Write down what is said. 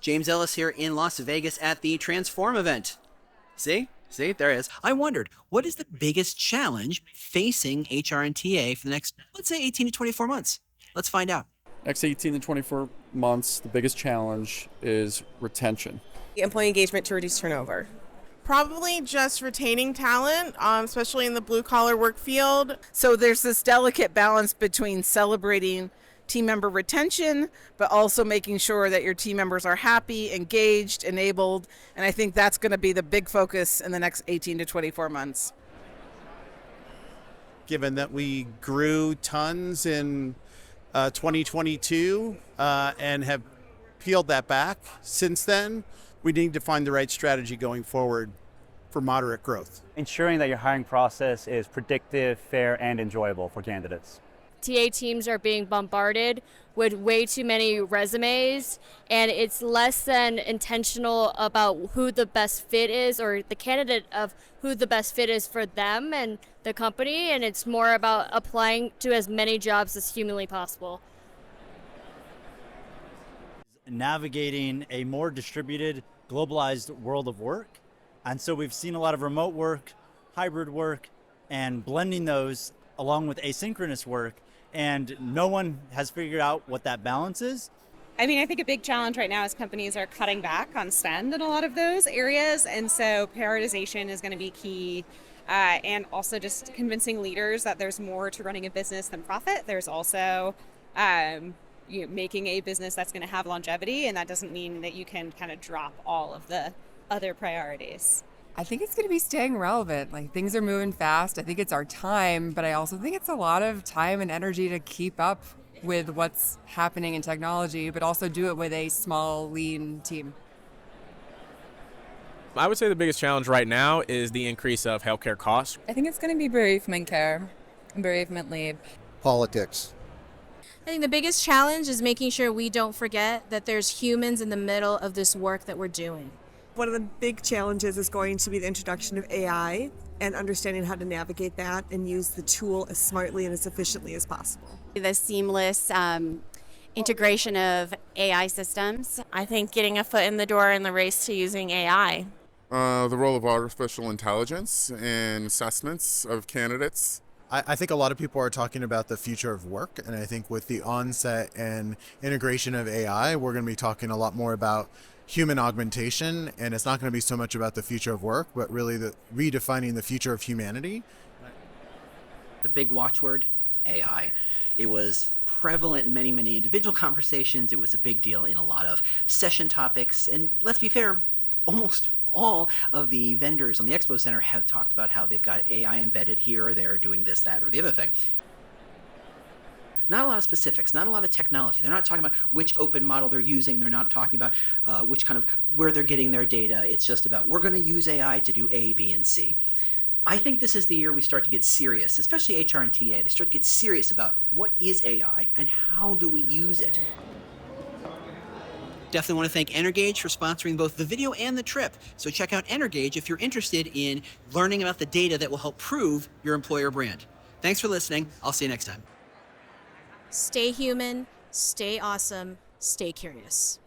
James Ellis here in Las Vegas at the Transform event. See, there it is. I wondered, what is the biggest challenge facing HR and TA for the next, let's say, 18 to 24 months? Let's find out. Next 18 to 24 months, the biggest challenge is retention. Employee engagement to reduce turnover. Probably just retaining talent, especially in the blue-collar work field. So there's this delicate balance between celebrating team member retention, but also making sure that your team members are happy, engaged, enabled, and I think that's going to be the big focus in the next 18 to 24 months. Given that we grew tons in 2022 and have peeled that back since then, we need to find the right strategy going forward for moderate growth. Ensuring that your hiring process is predictive, fair, and enjoyable for candidates. TA teams are being bombarded with way too many resumes, and it's less than intentional about who the best fit is or the candidate of who the best fit is for them and the company, and it's more about applying to as many jobs as humanly possible. Navigating a more distributed, globalized world of work. And so we've seen a lot of remote work, hybrid work, and blending those along with asynchronous work. And no one has figured out what that balance is. I think a big challenge right now is companies are cutting back on spend in a lot of those areas. And so prioritization is going to be key. And also just convincing leaders that there's more to running a business than profit. There's also making a business that's going to have longevity, and that doesn't mean that you can kind of drop all of the other priorities. I think it's going to be staying relevant. Like, things are moving fast. I think it's our time, but I also think it's a lot of time and energy to keep up with what's happening in technology, but also do it with a small, lean team. I would say the biggest challenge right now is the increase of healthcare costs. I think it's going to be bereavement care and bereavement leave. Politics. I think the biggest challenge is making sure we don't forget that there's humans in the middle of this work that we're doing. One of the big challenges is going to be the introduction of AI and understanding how to navigate that and use the tool as smartly and as efficiently as possible. The seamless integration of AI systems. I think getting a foot in the door in the race to using AI. The role of artificial intelligence in assessments of candidates. I think a lot of people are talking about the future of work, and I think with the onset and integration of AI, we're going to be talking a lot more about human augmentation, and it's not going to be so much about the future of work, but really redefining the future of humanity. The big watchword, AI. It was prevalent in many, many individual conversations. It was a big deal in a lot of session topics, and let's be fair, almost all of the vendors on the Expo Center have talked about how they've got AI embedded here or there doing this, that, or the other thing. Not a lot of specifics, not a lot of technology. They're not talking about which open model they're using. They're not talking about where they're getting their data. It's just about, we're going to use AI to do A, B, and C. I think this is the year we start to get serious, especially HR and TA. They start to get serious about what is AI and how do we use it. Definitely want to thank Energage for sponsoring both the video and the trip. So check out Energage if you're interested in learning about the data that will help prove your employer brand. Thanks for listening. I'll see you next time. Stay human, stay awesome, stay curious.